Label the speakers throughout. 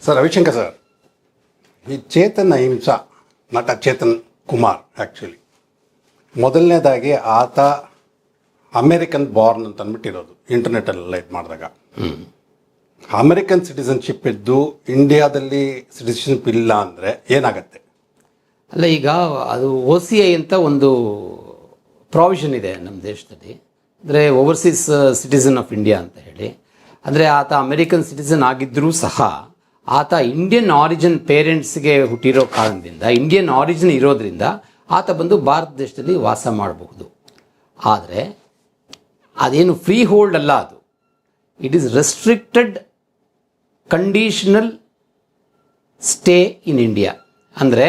Speaker 1: Sir Ravishankar sir, ಈ ಚೇತನ್ ಅಹಿಂಸಾ ನಟ Chetan Kumar actually ಮೊದಲನೇದಾಗಿ ಆತ ಅಮೇರಿಕನ್ ಬಾರ್ನ್ ಅಂತ ಅಂದ್ಬಿಟ್ಟಿರೋದು ಇಂಟರ್ನೆಟಲ್ಲೆಲ್ಲ ಇದು ಮಾಡಿದಾಗ. ಅಮೇರಿಕನ್ ಸಿಟಿಸನ್ಶಿಪ್ ಇದ್ದು ಇಂಡಿಯಾದಲ್ಲಿ ಸಿಟಿಸನ್ಶಿಪ್ ಇಲ್ಲ ಅಂದರೆ ಏನಾಗತ್ತೆ?
Speaker 2: ಅಲ್ಲ, ಈಗ ಅದು OCI ಅಂತ ಒಂದು ಪ್ರಾವಿಷನ್ ಇದೆ ನಮ್ಮ ದೇಶದಲ್ಲಿ, ಅಂದರೆ ಓವರ್ಸೀಸ್ ಸಿಟಿಸನ್ ಆಫ್ ಇಂಡಿಯಾ ಅಂತ ಹೇಳಿ. ಅಂದರೆ ಆತ ಅಮೇರಿಕನ್ ಸಿಟಿಸನ್ ಆಗಿದ್ದರೂ ಸಹ ಆತ ಇಂಡಿಯನ್ ಆರಿಜಿನ್ ಪೇರೆಂಟ್ಸ್ಗೆ ಹುಟ್ಟಿರೋ ಕಾರಣದಿಂದ, ಇಂಡಿಯನ್ ಆರಿಜಿನ್ ಇರೋದ್ರಿಂದ ಆತ ಬಂದು ಭಾರತ ದೇಶದಲ್ಲಿ ವಾಸ ಮಾಡಬಹುದು. ಆದರೆ ಅದೇನು ಫ್ರೀ ಹೋಲ್ಡ್ ಅಲ್ಲ, ಅದು it is restricted conditional stay in India. ಅಂದರೆ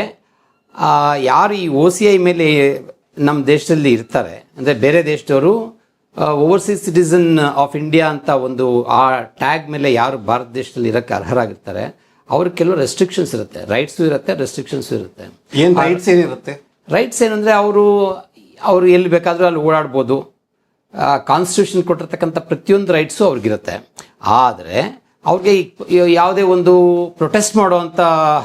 Speaker 2: ಯಾರು ಈ OCI ಮೇಲೆ ನಮ್ಮ ದೇಶದಲ್ಲಿ ಇರ್ತಾರೆ, ಅಂದರೆ ಬೇರೆ ದೇಶದವರು ಓವರ್ಸೀಸ್ ಸಿಟಿಸನ್ ಆಫ್ ಇಂಡಿಯಾ ಅಂತ ಒಂದು ಆ ಟ್ಯಾಗ್ ಮೇಲೆ ಯಾರು ಭಾರತ ದೇಶದಲ್ಲಿ ಇರೋಕ್ಕೆ ಅರ್ಹರಾಗಿರ್ತಾರೆ ಅವ್ರಿಗೆ ಕೆಲವು ರೆಸ್ಟ್ರಿಕ್ಷನ್ಸ್ ಇರುತ್ತೆ, ರೈಟ್ಸು ಇರುತ್ತೆ, ರೆಸ್ಟ್ರಿಕ್ಷನ್ಸು ಇರುತ್ತೆ.
Speaker 1: ಏನು ರೈಟ್ಸ್ ಏನಿರುತ್ತೆ?
Speaker 2: ರೈಟ್ಸ್ ಏನಂದರೆ ಅವರು ಎಲ್ಲಿ ಬೇಕಾದರೂ ಅಲ್ಲಿ ಓಡಾಡ್ಬೋದು, ಕಾನ್ಸ್ಟಿಟ್ಯೂಷನ್ ಕೊಟ್ಟಿರ್ತಕ್ಕಂಥ ಪ್ರತಿಯೊಂದು ರೈಟ್ಸು ಅವ್ರಿಗಿರುತ್ತೆ. ಆದರೆ ಅವ್ರಿಗೆ ಯಾವುದೇ ಒಂದು ಪ್ರೊಟೆಸ್ಟ್ ಮಾಡುವಂಥ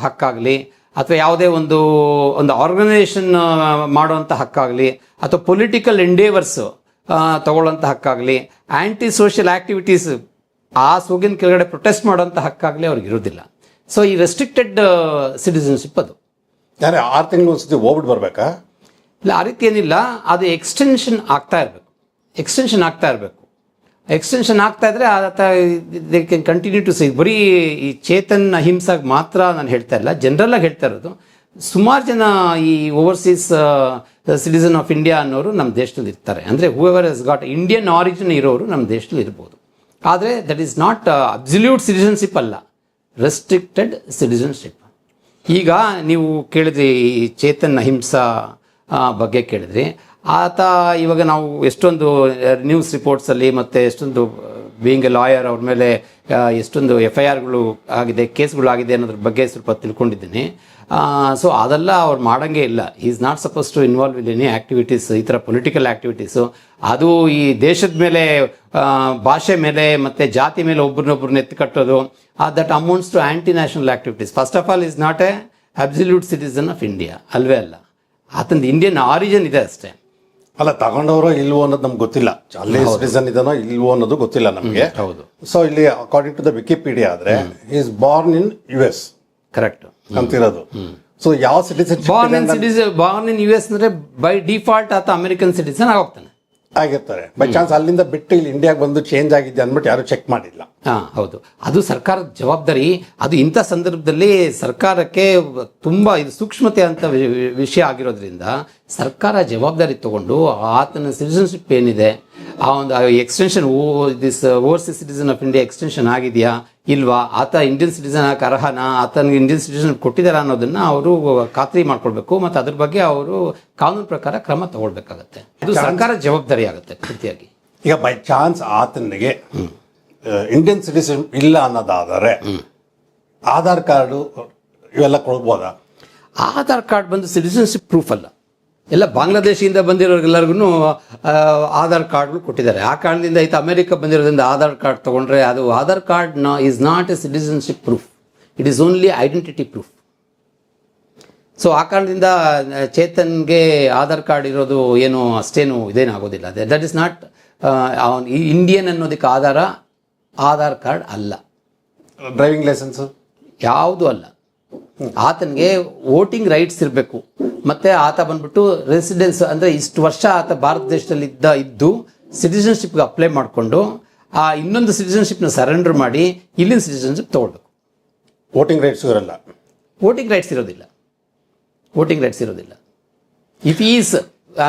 Speaker 2: ಹಕ್ಕಾಗಲಿ, ಅಥವಾ ಯಾವುದೇ ಒಂದು ಆರ್ಗನೈಸೇಷನ್ ಮಾಡುವಂಥ ಹಕ್ಕಾಗಲಿ, ಅಥವಾ ಪೊಲಿಟಿಕಲ್ ಎಂಡೇವರ್ಸು ತಗೊಳ್ಳೋಂಥ ಹಕ್ಕಾಗಲಿ, ಆ್ಯಂಟಿ ಸೋಷಿಯಲ್ ಆ್ಯಕ್ಟಿವಿಟೀಸ್ ಆ ಸೋಗಿನ ಕೆಳಗಡೆ ಪ್ರೊಟೆಸ್ಟ್ ಮಾಡೋಂಥ ಹಕ್ಕಾಗಲಿ ಅವ್ರಿಗೆ ಇರೋದಿಲ್ಲ. ಸೊ ಈ ರೆಸ್ಟ್ರಿಕ್ಟೆಡ್ ಸಿಟಿಸನ್ಶಿಪ್ ಅದು.
Speaker 1: ಯಾರೇ 6 ತಿಂಗಳು ಒಂದ್ಸತಿ ಹೋಗ್ಬಿಟ್ಟು ಬರಬೇಕಾ?
Speaker 2: ಇಲ್ಲ, ಆ ರೀತಿ ಏನಿಲ್ಲ, ಅದು ಎಕ್ಸ್ಟೆನ್ಷನ್ ಆಗ್ತಾ ಇರಬೇಕು. ಎಕ್ಸ್ಟೆನ್ಷನ್ ಆಗ್ತಾ ಇದ್ರೆ they can continue to say. ಬರೀ ಈ ಚೇತನ್ ಅಹಿಂಸಾಗೆ ಮಾತ್ರ ನಾನು ಹೇಳ್ತಾ ಇಲ್ಲ, ಜನರಲ್ಲಾಗಿ ಹೇಳ್ತಾ ಇರೋದು. ಸುಮಾರು ಜನ ಈ ಓವರ್ಸೀಸ್ ಸಿಟಿಸನ್ ಆಫ್ ಇಂಡಿಯಾ ಅನ್ನೋರು ನಮ್ಮ ದೇಶದಲ್ಲಿ ಇರ್ತಾರೆ. ಅಂದರೆ whoever has got Indian origin ಇರೋರು ನಮ್ಮ ದೇಶದಲ್ಲಿ ಇರ್ಬೋದು. ಆದರೆ that is not absolute citizenship ಅಲ್ಲ, ರೆಸ್ಟ್ರಿಕ್ಟೆಡ್ ಸಿಟಿಸನ್ಶಿಪ್. ಈಗ ನೀವು ಕೇಳಿದ್ರಿ ಚೇತನ್ ಅಹಿಂಸಾ ಬಗ್ಗೆ ಕೇಳಿದ್ರಿ. ಆತ ಇವಾಗ ನಾವು ಎಷ್ಟೊಂದು ನ್ಯೂಸ್ ರಿಪೋರ್ಟ್ಸಲ್ಲಿ ಮತ್ತು ಎಷ್ಟೊಂದು ಬೀಯಿಂಗ್ ಎ ಲಾಯರ್ ಅವ್ರ ಮೇಲೆ ಎಷ್ಟೊಂದು FIRಗಳು ಆಗಿದೆ, ಕೇಸ್ಗಳಾಗಿದೆ ಅನ್ನೋದ್ರ ಬಗ್ಗೆ ಸ್ವಲ್ಪ ತಿಳ್ಕೊಂಡಿದ್ದೀನಿ. ಸೊ ಅದೆಲ್ಲ ಅವ್ರು ಮಾಡೋಂಗೇ ಇಲ್ಲ. Is not suppose to involve in any activities, ಈ ಥರ ಪೊಲಿಟಿಕಲ್ ಆ್ಯಕ್ಟಿವಿಟೀಸು. ಅದು ಈ ದೇಶದ ಮೇಲೆ, ಭಾಷೆ ಮೇಲೆ ಮತ್ತು ಜಾತಿ ಮೇಲೆ ಒಬ್ರನ್ನೊಬ್ರನ್ನ ಎತ್ತಿಕಟ್ಟೋದು, that amounts to anti national activities. First of all is not a absolute citizen of India, ಅಲ್ವೇ ಅಲ್ಲ. ಆತಂದು ಇಂಡಿಯನ್ ಆರಿಜಿನ್ ಇದೆ ಅಷ್ಟೇ.
Speaker 1: ಅಲ್ಲ, ತಗೊಂಡವರು ಇಲ್ವೋ ಅನ್ನೋದು ನಮ್ಗೆ ಗೊತ್ತಿಲ್ಲ, ಅಲ್ಲಿ ಸಿಟಿಸನ್ ಇದನೋ ಇಲ್ವೋ ಅನ್ನೋದು ಗೊತ್ತಿಲ್ಲ ನಮಗೆ.
Speaker 2: ಹೌದು.
Speaker 1: ಸೊ ಇಲ್ಲಿ ಅಕಾರ್ಡಿಂಗ್ ಟು ದ ವಿಕಿಪೀಡಿಯಾ ಆದರೆ is born in US.
Speaker 2: Correct
Speaker 1: ಅಂತಿರೋದು. ಸೊ ಯಾವ ಸಿಟಿಸನ್ಶಿಪ್
Speaker 2: ಬಾರ್ನ್ ಇನ್ US ಅಂದರೆ ಬೈ ಡಿಫಾಲ್ಟ್ ಆತ ಅಮೆರಿಕನ್ ಸಿಟಿಸನ್ ಆಗೋಗ್ತಾನೆ,
Speaker 1: ಆಗಿರ್ತಾರೆ. ಬೈ ಚಾನ್ಸ್ ಅಲ್ಲಿಂದ ಬಿಟ್ಟು ಇಲ್ಲಿ ಇಂಡಿಯಾಗೆ ಬಂದು ಚೇಂಜ್ ಆಗಿದೆ ಅಂದ್ಬಿಟ್ಟು ಯಾರು ಚೆಕ್ ಮಾಡಿಲ್ಲ.
Speaker 2: ಹೌದು, ಅದು ಸರ್ಕಾರದ ಜವಾಬ್ದಾರಿ. ಅದು ಇಂಥ ಸಂದರ್ಭದಲ್ಲಿ ಸರ್ಕಾರಕ್ಕೆ ತುಂಬ ಇದು ಸೂಕ್ಷ್ಮತೆ ಅಂತ ವಿಷಯ ಆಗಿರೋದ್ರಿಂದ ಸರ್ಕಾರ ಜವಾಬ್ದಾರಿ ತಗೊಂಡು ಆತನ ಸಿಟಿಸನ್ಶಿಪ್ ಏನಿದೆ, ಆ ಒಂದು extension, this overseas citizen of India extension ಆಗಿದೆಯಾ ಇಲ್ವಾ, ಆತ ಇಂಡಿಯನ್ ಸಿಟಿಸನ್ ಆಗಿ ಅರ್ಹನಾ, ಆತನಿಗೆ ಇಂಡಿಯನ್ ಸಿಟಿಸನ್ ಕೊಟ್ಟಿದ್ದಾರಾ ಅನ್ನೋದನ್ನ ಅವರು ಖಾತ್ರಿ ಮಾಡ್ಕೊಳ್ಬೇಕು. ಮತ್ತು ಅದ್ರ ಬಗ್ಗೆ ಅವರು ಕಾನೂನು ಪ್ರಕಾರ ಕ್ರಮ ತಗೊಳ್ಬೇಕಾಗತ್ತೆ. ಅದು ಸರ್ಕಾರದ ಜವಾಬ್ದಾರಿ ಆಗುತ್ತೆ ಪೂರ್ತಿಯಾಗಿ.
Speaker 1: ಈಗ ಬೈ ಚಾನ್ಸ್ ಆತನಿಗೆ ಇಂಡಿಯನ್ ಸಿಟಿಸನ್ ಇಲ್ಲ ಅನ್ನೋದಾದರೆ ಆಧಾರ್ ಕಾರ್ಡು ಇವೆಲ್ಲ ಕೊಡ್ಬೋದಾ?
Speaker 2: ಆಧಾರ್ ಕಾರ್ಡ್ ಬಂದು ಸಿಟಿಸನ್ಶಿಪ್ ಪ್ರೂಫ್ ಅಲ್ಲ. ಎಲ್ಲ ಬಾಂಗ್ಲಾದೇಶದಿಂದ ಬಂದಿರೋರಿಗೆಲ್ಲರಿಗೂ ಆಧಾರ್ ಕಾರ್ಡ್ಗಳು ಕೊಟ್ಟಿದ್ದಾರೆ. ಆ ಕಾರಣದಿಂದ ಆಯ್ತು ಅಮೆರಿಕ ಬಂದಿರೋದ್ರಿಂದ ಆಧಾರ್ ಕಾರ್ಡ್ ತೊಗೊಂಡ್ರೆ ಅದು Aadhaar card is not A citizenship proof, it is only identity proof. So ಆ ಕಾರಣದಿಂದ ಚೇತನ್ಗೆ ಆಧಾರ್ ಕಾರ್ಡ್ ಇರೋದು ಏನು ಅಷ್ಟೇನು ಇದೇನಾಗೋದಿಲ್ಲ. ದಟ್ ಇಸ್ ನಾಟ್ ಇಂಡಿಯನ್ ಅನ್ನೋದಕ್ಕೆ ಆಧಾರ್ ಕಾರ್ಡ್ ಅಲ್ಲ.
Speaker 1: ಡ್ರೈವಿಂಗ್ ಲೈಸೆನ್ಸ್ ಯಾವುದು
Speaker 2: ಅಲ್ಲ. ಆತನಿಗೆ ವೋಟಿಂಗ್ ರೈಟ್ಸ್ ಇರಬೇಕು. ಮತ್ತು ಆತ ಬಂದ್ಬಿಟ್ಟು ರೆಸಿಡೆನ್ಸ್, ಅಂದರೆ ಇಷ್ಟು ವರ್ಷ ಆತ ಭಾರತ ದೇಶದಲ್ಲಿ ಇದ್ದು ಸಿಟಿಸನ್ಶಿಪ್ಗೆ ಅಪ್ಲೈ ಮಾಡಿಕೊಂಡು ಆ ಇನ್ನೊಂದು ಸಿಟಿಸನ್ಶಿಪ್ನ ಸರೆಂಡರ್ ಮಾಡಿ ಇಲ್ಲಿನ ಸಿಟಿಸನ್ಶಿಪ್ ತೊಗೊಳ್ಬೇಕು.
Speaker 1: ವೋಟಿಂಗ್ ರೈಟ್ಸ್ ಇರೋಲ್ಲ.
Speaker 2: ವೋಟಿಂಗ್ ರೈಟ್ಸ್ ಇರೋದಿಲ್ಲ. If he is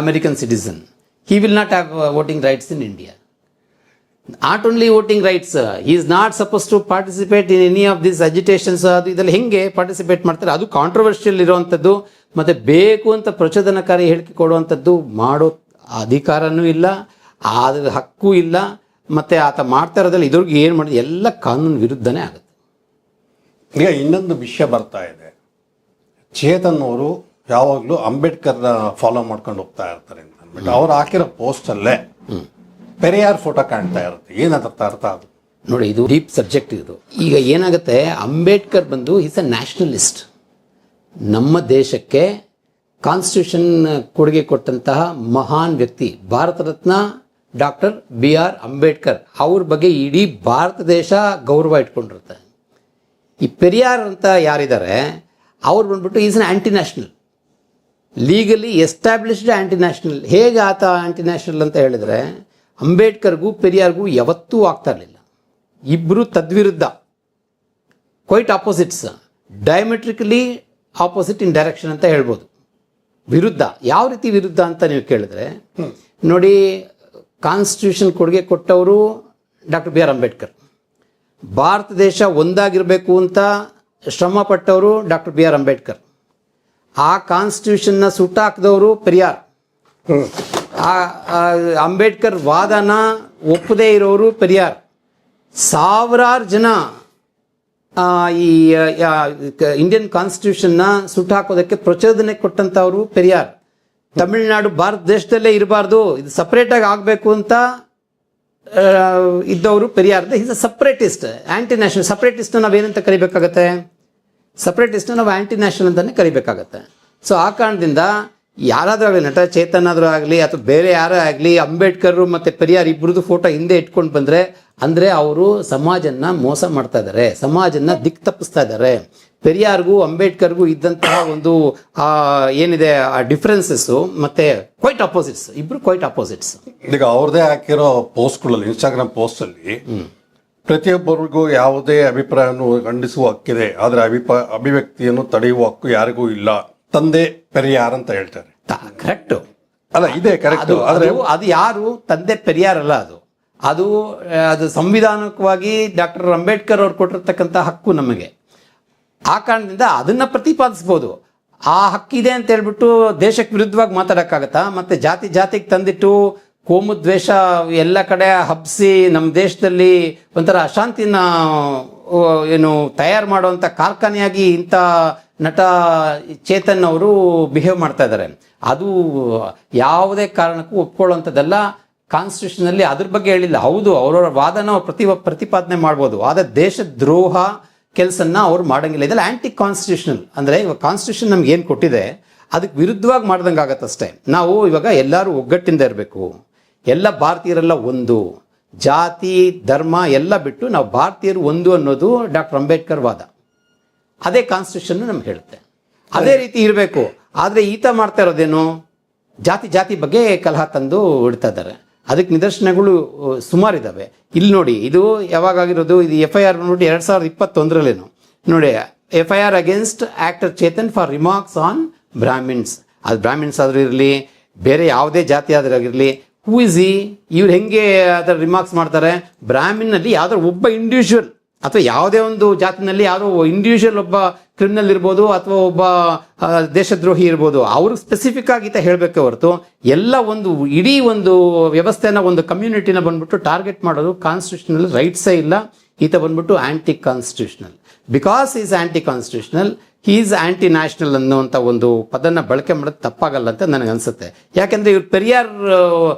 Speaker 2: American citizen, he will not have voting rights in India. Not only voting rights, he is not supposed to participate in any of these agitations. ಅದು ಇದರಲ್ಲಿ ಹೆಂಗೆ participate ಮಾಡ್ತಾರೆ, ಅದು controversial ಇರುವಂಥದ್ದು. ಮತ್ತು ಬೇಕು ಅಂತ ಪ್ರಚೋದನಕಾರಿ ಹೇಳಿಕೆ ಕೊಡುವಂಥದ್ದು ಮಾಡೋ ಅಧಿಕಾರನೂ ಇಲ್ಲ, ಅದ್ರ ಹಕ್ಕೂ ಇಲ್ಲ. ಮತ್ತು ಆತ ಮಾಡ್ತಾ ಇರೋದ್ರಲ್ಲಿ ಇದ್ರಿಗೆ ಏನು ಮಾಡಿದ್ರೆ ಎಲ್ಲ ಕಾನೂನು ವಿರುದ್ಧನೇ ಆಗುತ್ತೆ.
Speaker 1: ಈಗ ಇನ್ನೊಂದು ವಿಷಯ ಬರ್ತಾ ಇದೆ, ಚೇತನ್ ಅವರು ಯಾವಾಗಲೂ ಅಂಬೇಡ್ಕರ್ನ ಫಾಲೋ ಮಾಡ್ಕೊಂಡು ಹೋಗ್ತಾ ಇರ್ತಾರೆ ಅಂತ ಅಂದ್ಬಿಟ್ಟು ಅವ್ರು ಹಾಕಿರೋ ಪೋಸ್ಟಲ್ಲೇ ಪೆರಿಯಾರ್ ಫೋಟೋ ಕಾಣ್ತಾ ಇರುತ್ತೆ. ಏನಂತ ಅರ್ಥ ಅದು?
Speaker 2: ನೋಡಿ, ಇದು ಡೀಪ್ ಸಬ್ಜೆಕ್ಟ್ ಇದು. ಈಗ ಏನಾಗುತ್ತೆ, ಅಂಬೇಡ್ಕರ್ ಬಂದು ಈಸ್ ಅ ನ್ಯಾಷನಲಿಸ್ಟ್. ನಮ್ಮ ದೇಶಕ್ಕೆ ಕಾನ್ಸ್ಟಿಟ್ಯೂಷನ್ ಕೊಡುಗೆ ಕೊಟ್ಟಂತಹ ಮಹಾನ್ ವ್ಯಕ್ತಿ, ಭಾರತ ರತ್ನ ಡಾಕ್ಟರ್ BR ಅಂಬೇಡ್ಕರ್. ಅವ್ರ ಬಗ್ಗೆ ಇಡೀ ಭಾರತ ದೇಶ ಗೌರವ ಇಟ್ಕೊಂಡಿರುತ್ತೆ. ಈ ಪೆರಿಯಾರ್ ಅಂತ ಯಾರಿದ್ದಾರೆ ಅವ್ರು ಬಂದ್ಬಿಟ್ಟು is an anti national, legally established anti national. ಹೇಗೆ ಆತ ಆ್ಯಂಟಿ ನ್ಯಾಷನಲ್ ಅಂತ ಹೇಳಿದ್ರೆ, ಅಂಬೇಡ್ಕರ್ಗೂ ಪೆರಿಯಾರ್ಗೂ ಯಾವತ್ತೂ ಆಗ್ತಾ ಇರಲಿಲ್ಲ. ಇಬ್ಬರು ತದ್ವಿರುದ್ಧ, quite opposites, diametrically opposite in direction ಅಂತ ಹೇಳ್ಬೋದು. ವಿರುದ್ಧ. ಯಾವ ರೀತಿ ವಿರುದ್ಧ ಅಂತ ನೀವು ಕೇಳಿದ್ರೆ, ನೋಡಿ, ಕಾನ್ಸ್ಟಿಟ್ಯೂಷನ್ ಕೊಡುಗೆ ಕೊಟ್ಟವರು ಡಾಕ್ಟರ್ BR ಅಂಬೇಡ್ಕರ್. ಭಾರತ ದೇಶ ಒಂದಾಗಿರಬೇಕು ಅಂತ ಶ್ರಮ ಪಟ್ಟವರು ಡಾಕ್ಟರ್ BR ಅಂಬೇಡ್ಕರ್. ಆ ಕಾನ್ಸ್ಟಿಟ್ಯೂಷನ್ನ ಸುಟ್ಟಾಕಿದವರು ಪೆರಿಯಾರ್. ಅಂಬೇಡ್ಕರ್ ವಾದನ ಒಪ್ಪದೇ ಇರೋರು ಪೆರಿಯಾರ್. ಸಾವಿರಾರು ಜನ ಈ ಇಂಡಿಯನ್ ಕಾನ್ಸ್ಟಿಟ್ಯೂಷನ್ನ ಸುಟ್ಟಾಕೋದಕ್ಕೆ ಪ್ರಚೋದನೆ ಕೊಟ್ಟಂಥವ್ರು ಪೆರಿಯಾರ್. ತಮಿಳುನಾಡು ಭಾರತ ದೇಶದಲ್ಲೇ ಇರಬಾರ್ದು, ಇದು ಸಪ್ರೇಟಾಗಿ ಆಗಬೇಕು ಅಂತ ಇದ್ದವರು Periyar. Is a separatist, anti national. ಸಪ್ರೇಟಿಸ್ಟ್ನ ನಾವೇನಂತ ಕರಿಬೇಕಾಗತ್ತೆ? ಸಪ್ರೇಟಿಸ್ಟ್ನ ನಾವು ಆ್ಯಂಟಿ ನ್ಯಾಷನಲ್ ಅಂತಲೇ ಕರಿಬೇಕಾಗತ್ತೆ. ಸೊ ಆ ಕಾರಣದಿಂದ ಯಾರಾದರೂ ಆಗಲಿ, ನಟ ಚೇತನ್ ಆದರೂ ಆಗಲಿ ಅಥವಾ ಬೇರೆ ಯಾರೇ ಆಗಲಿ, ಅಂಬೇಡ್ಕರ್ ಮತ್ತು ಪೆರಿಯಾರ್ ಇಬ್ಬರದು ಫೋಟೋ ಹಿಂದೆ ಇಟ್ಕೊಂಡು ಬಂದರೆ ಅಂದರೆ ಅವರು ಸಮಾಜನ ಮೋಸ ಮಾಡ್ತಾ ಇದ್ದಾರೆ, ಸಮಾಜನ ದಿಕ್ ತಪ್ಪಿಸ್ತಾ ಇದ್ದಾರೆ. ಪೆರಿಯಾರ್ಗೂ ಅಂಬೇಡ್ಕರ್ಗೂ ಇದ್ದಂತಹ ಒಂದು ಏನಿದೆ ಆ ಡಿಫ್ರೆನ್ಸಸ್ಸು ಮತ್ತು ಕ್ವೈಟ್ ಅಪೋಸಿಟ್ಸ್, ಇಬ್ಬರು ಕ್ವೈಟ್ ಅಪೋಸಿಟ್ಸ್.
Speaker 1: ಈಗ ಅವ್ರದೇ ಹಾಕಿರೋ ಪೋಸ್ಟ್ಗಳಲ್ಲಿ, ಇನ್ಸ್ಟಾಗ್ರಾಮ್ ಪೋಸ್ಟಲ್ಲಿ ಪ್ರತಿಯೊಬ್ಬರಿಗೂ ಯಾವುದೇ ಅಭಿಪ್ರಾಯವನ್ನು ಖಂಡಿಸುವ ಹಕ್ಕಿದೆ, ಆದರೆ ಅಭಿವ್ಯಕ್ತಿಯನ್ನು ತಡೆಯುವ ಹಕ್ಕು ಯಾರಿಗೂ ಇಲ್ಲ, ತಂದೆ ಪೆರಿಯಾರ್ ಅಂತ ಹೇಳ್ತಾರೆ.
Speaker 2: ಕರೆಕ್ಟು
Speaker 1: ಅಲ್ಲ, ಇದೆ ಕರೆಕ್ಟ್.
Speaker 2: ಆದರೆ ಅದು ಯಾರು ತಂದೆ ಪೆರಿಯಾರ್ ಅಲ್ಲ, ಅದು ಸಂವಿಧಾನಿಕವಾಗಿ ಡಾಕ್ಟರ್ ಅಂಬೇಡ್ಕರ್ ಅವ್ರು ಕೊಟ್ಟಿರ್ತಕ್ಕಂಥ ಹಕ್ಕು ನಮಗೆ. ಆ ಕಾರಣದಿಂದ ಅದನ್ನ ಪ್ರತಿಪಾದಿಸ್ಬೋದು. ಆ ಹಕ್ಕಿದೆ ಅಂತ ಹೇಳ್ಬಿಟ್ಟು ದೇಶಕ್ಕೆ ವಿರುದ್ಧವಾಗಿ ಮಾತಾಡೋಕ್ಕಾಗತ್ತಾ? ಮತ್ತೆ ಜಾತಿಗೆ ತಂದಿಟ್ಟು ಕೋಮು ದ್ವೇಷ ಎಲ್ಲ ಕಡೆ ಹಬ್ಬಿಸಿ ನಮ್ಮ ದೇಶದಲ್ಲಿ ಒಂಥರ ಅಶಾಂತಿನ ತಯಾರು ಮಾಡುವಂಥ ಕಾರ್ಖಾನೆಯಾಗಿ ಇಂಥ ನಟ ಚೇತನ್ ಅವರು ಬಿಹೇವ್ ಮಾಡ್ತಾ ಇದ್ದಾರೆ. ಅದು ಯಾವುದೇ ಕಾರಣಕ್ಕೂ ಒಪ್ಕೊಳ್ಳುವಂಥದ್ದಲ್ಲ. ಕಾನ್ಸ್ಟಿಟ್ಯೂಷನಲ್ಲಿ ಅದ್ರ ಬಗ್ಗೆ ಹೇಳಿಲ್ಲ. ಹೌದು, ಅವರವರ ವಾದನ ಪ್ರತಿಪಾದನೆ ಮಾಡ್ಬೋದು, ಆದರೆ ದೇಶದ್ರೋಹ ಕೆಲಸನ ಅವ್ರು ಮಾಡಂಗಿಲ್ಲ. ಇದೆಲ್ಲ ಆ್ಯಂಟಿ ಕಾನ್ಸ್ಟಿಟ್ಯೂಷನಲ್. ಅಂದರೆ ಇವಾಗ ಕಾನ್ಸ್ಟಿಟ್ಯೂಷನ್ ನಮ್ಗೆ ಏನು ಕೊಟ್ಟಿದೆ ಅದಕ್ಕೆ ವಿರುದ್ಧವಾಗಿ ಮಾಡ್ದಂಗೆ ಆಗತ್ತಷ್ಟೇ. ನಾವು ಇವಾಗ ಎಲ್ಲರೂ ಒಗ್ಗಟ್ಟಿಂದ ಇರಬೇಕು, ಎಲ್ಲ ಭಾರತೀಯರೆಲ್ಲ ಒಂದು, ಜಾತಿ ಧರ್ಮ ಎಲ್ಲ ಬಿಟ್ಟು ನಾವು ಭಾರತೀಯರು ಒಂದು ಅನ್ನೋದು ಡಾಕ್ಟರ್ ಅಂಬೇಡ್ಕರ್ ವಾದ. ಅದೇ ಕಾನ್ಸ್ಟಿಟ್ಯೂಷನ್ ನಮ್ಗೆ ಹೇಳುತ್ತೆ. ಅದೇ ರೀತಿ ಇರಬೇಕು. ಆದರೆ ಈತ ಮಾಡ್ತಾ ಇರೋದೇನು, ಜಾತಿ ಬಗ್ಗೆ ಕಲಹ ತಂದು ಇಡ್ತಾ ಇದ್ದಾರೆ. ಅದಕ್ಕೆ ನಿದರ್ಶನಗಳು ಸುಮಾರಿದ್ದಾವೆ. ಇಲ್ಲಿ ನೋಡಿ, ಇದು ಯಾವಾಗಾಗಿರೋದು, ಇದು FIR ನೋಡಿ 2021 ನೋಡಿ, FIR against actor Chetan for remarks on Brahmins. ಅದು ಬ್ರಾಹ್ಮಿನ್ಸ್ ಆದರೂ ಇರಲಿ, ಬೇರೆ ಯಾವುದೇ ಜಾತಿ ಆದರೂ ಆಗಿರಲಿ, ಹೂ ಇಸ್ ಇವ್ರು ಹೆಂಗೆ ಅದರ ರಿಮಾರ್ಕ್ಸ್ ಮಾಡ್ತಾರೆ? ಬ್ರಾಹ್ಮಿನ್ನಲ್ಲಿ ಯಾವುದೋ ಒಬ್ಬ ಇಂಡಿವಿಜುವಲ್ ಅಥವಾ ಯಾವುದೇ ಒಂದು ಜಾತಿನಲ್ಲಿ ಯಾವುದೋ ಇಂಡಿವಿಜುವಲ್ ಒಬ್ಬ ಕ್ರಿಮಿನಲ್ ಇರ್ಬೋದು ಅಥವಾ ಒಬ್ಬ ದೇಶದ್ರೋಹಿ ಇರ್ಬೋದು, ಅವ್ರಿಗೆ ಸ್ಪೆಸಿಫಿಕ್ ಆಗಿ ಈತ ಹೇಳಬೇಕೆ ಹೊರತು ಎಲ್ಲ ಒಂದು ಇಡೀ ಒಂದು ವ್ಯವಸ್ಥೆನ, ಒಂದು ಕಮ್ಯುನಿಟಿನ ಬಂದ್ಬಿಟ್ಟು ಟಾರ್ಗೆಟ್ ಮಾಡೋದು ಕಾನ್ಸ್ಟಿಟ್ಯೂಷನಲ್ ರೈಟ್ಸೇ ಇಲ್ಲ. ಈತ ಬಂದ್ಬಿಟ್ಟು anti constitutional. Because is anti constitutional, is anti national ಅನ್ನುವಂಥ ಒಂದು ಪದನ ಬಳಕೆ ಮಾಡೋದು ತಪ್ಪಾಗಲ್ಲ ಅಂತ ನನಗೆ ಅನ್ಸುತ್ತೆ. ಯಾಕೆಂದರೆ ಇವ್ರು ಪೆರಿಯಾರ್